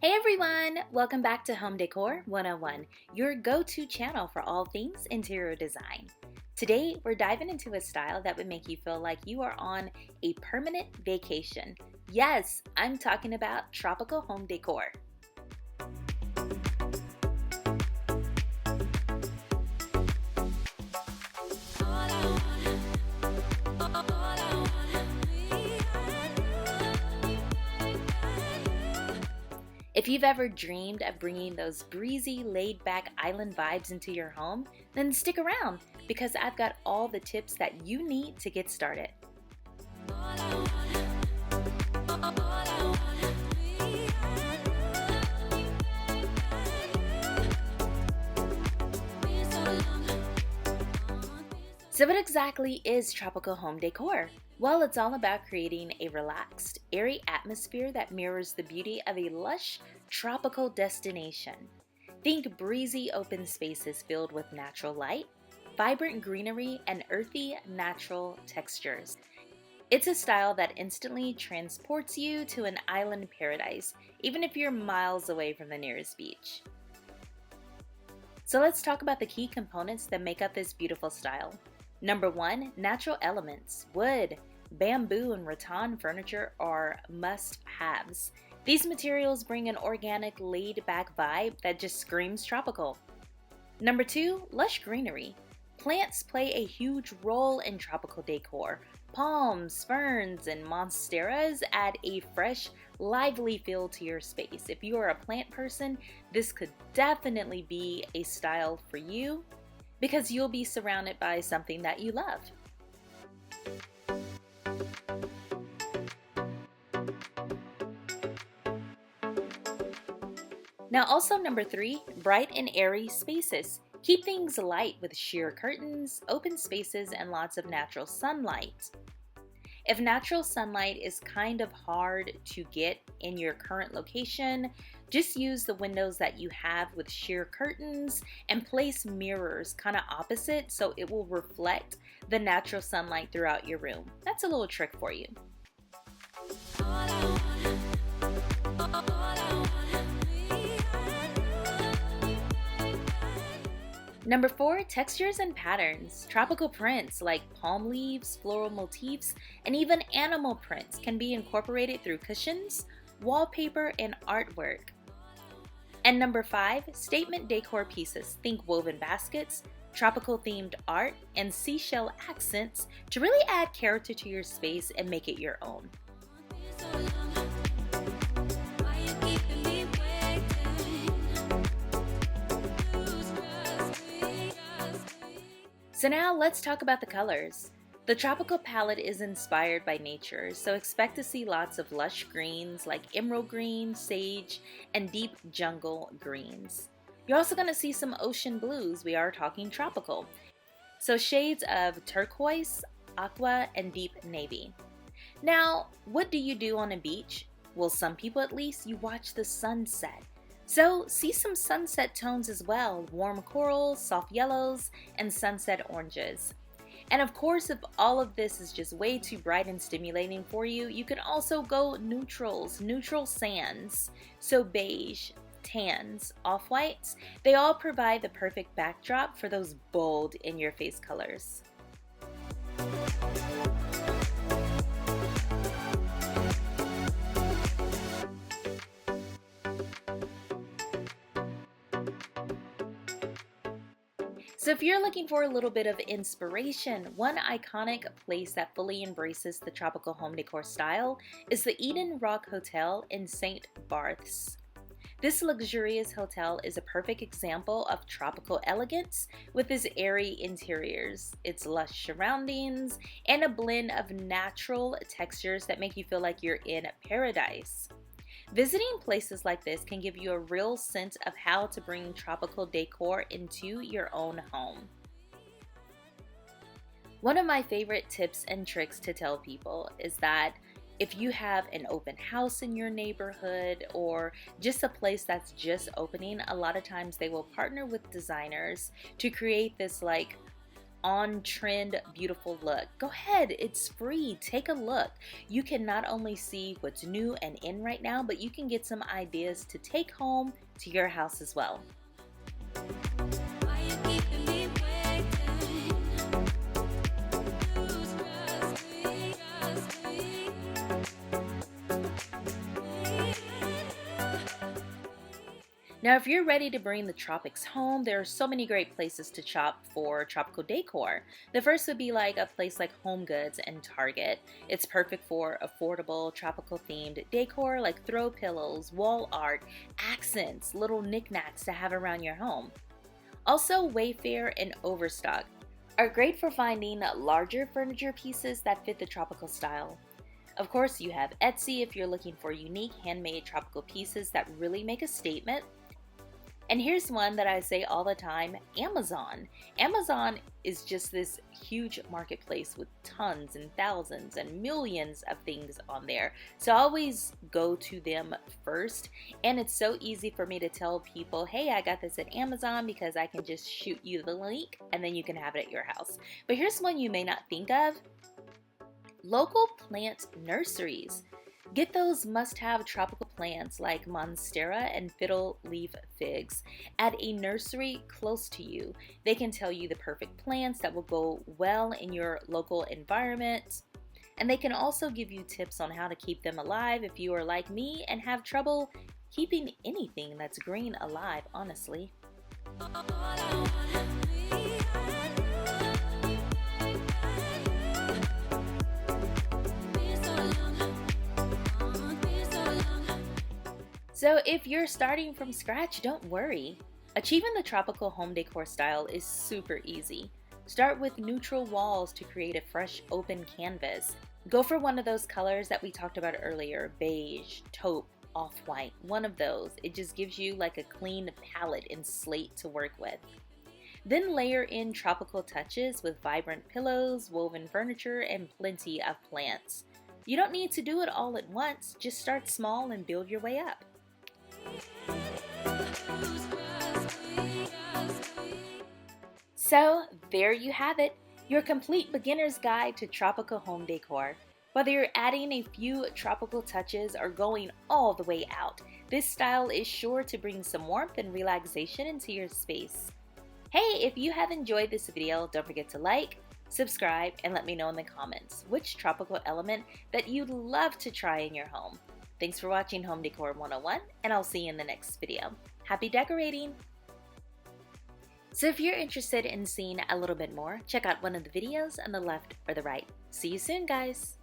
Hey everyone! Welcome back to Home Decor 101, your go-to channel for all things interior design. Today, we're diving into a style that would make you feel like you are on a permanent vacation. Yes, I'm talking about tropical home decor. If you've ever dreamed of bringing those breezy, laid-back island vibes into your home, then stick around because I've got all the tips that you need to get started. So what exactly is tropical home decor? Well, it's all about creating a relaxed, airy atmosphere that mirrors the beauty of a lush, tropical destination. Think breezy open spaces filled with natural light, vibrant greenery, and earthy, natural textures. It's a style that instantly transports you to an island paradise, even if you're miles away from the nearest beach. So let's talk about the key components that make up this beautiful style. Number 1, natural elements. Wood, bamboo, and rattan furniture are must-haves. These materials bring an organic, laid-back vibe that just screams tropical. Number 2, lush greenery. Plants play a huge role in tropical decor. Palms, ferns, and monsteras add a fresh, lively feel to your space. If you are a plant person, this could definitely be a style for you because you'll be surrounded by something that you love. Now also number 3, bright and airy spaces. Keep things light with sheer curtains, open spaces, and lots of natural sunlight. If natural sunlight is kind of hard to get in your current location, just use the windows that you have with sheer curtains and place mirrors kind of opposite so it will reflect the natural sunlight throughout your room. That's a little trick for you. Number 4, textures and patterns. Tropical prints like palm leaves, floral motifs, and even animal prints can be incorporated through cushions, wallpaper, and artwork. And number 5, statement decor pieces. Think woven baskets, tropical themed art, and seashell accents to really add character to your space and make it your own. So now let's talk about the colors. The tropical palette is inspired by nature, so expect to see lots of lush greens like emerald green, sage, and deep jungle greens. You're also going to see some ocean blues. We are talking tropical. So shades of turquoise, aqua, and deep navy. Now, what do you do on a beach? Well, some people at least, you watch the sunset. So see some sunset tones as well, warm corals, soft yellows, and sunset oranges. And of course, if all of this is just way too bright and stimulating for you, you can also go neutrals, neutral sands. So beige, tans, off-whites, they all provide the perfect backdrop for those bold in-your-face colors. So if you're looking for a little bit of inspiration, one iconic place that fully embraces the tropical home decor style is the Eden Rock Hotel in St. Barth's. This luxurious hotel is a perfect example of tropical elegance with its airy interiors, its lush surroundings, and a blend of natural textures that make you feel like you're in paradise. Visiting places like this can give you a real sense of how to bring tropical decor into your own home. One of my favorite tips and tricks to tell people is that if you have an open house in your neighborhood or just a place that's just opening, a lot of times they will partner with designers to create this like on-trend, beautiful look. Go ahead, it's free. Take a look. You can not only see what's new and in right now, but you can get some ideas to take home to your house as well. Now, if you're ready to bring the tropics home, there are so many great places to shop for tropical decor. The first would be like a place like Home Goods and Target. It's perfect for affordable tropical themed decor like throw pillows, wall art, accents, little knickknacks to have around your home. Also, Wayfair and Overstock are great for finding larger furniture pieces that fit the tropical style. Of course, you have Etsy if you're looking for unique handmade tropical pieces that really make a statement. And here's one that I say all the time, Amazon. Amazon is just this huge marketplace with tons and thousands and millions of things on there. So I always go to them first. And it's so easy for me to tell people, hey, I got this at Amazon, because I can just shoot you the link and then you can have it at your house. But here's one you may not think of. Local plant nurseries. Get those must-have tropical plants like monstera and fiddle leaf figs at a nursery close to you. They can tell you the perfect plants that will go well in your local environment. And they can also give you tips on how to keep them alive if you are like me and have trouble keeping anything that's green alive, honestly. So if you're starting from scratch, don't worry. Achieving the tropical home decor style is super easy. Start with neutral walls to create a fresh, open canvas. Go for one of those colors that we talked about earlier, beige, taupe, off-white, one of those. It just gives you like a clean palette and slate to work with. Then layer in tropical touches with vibrant pillows, woven furniture, and plenty of plants. You don't need to do it all at once, just start small and build your way up. So there you have it, your complete beginner's guide to tropical home decor. Whether you're adding a few tropical touches or going all the way out, this style is sure to bring some warmth and relaxation into your space. Hey, if you have enjoyed this video, don't forget to like, subscribe, and let me know in the comments which tropical element that you'd love to try in your home. Thanks for watching Home Decor 101, and I'll see you in the next video. Happy decorating! So if you're interested in seeing a little bit more, check out one of the videos on the left or the right. See you soon, guys!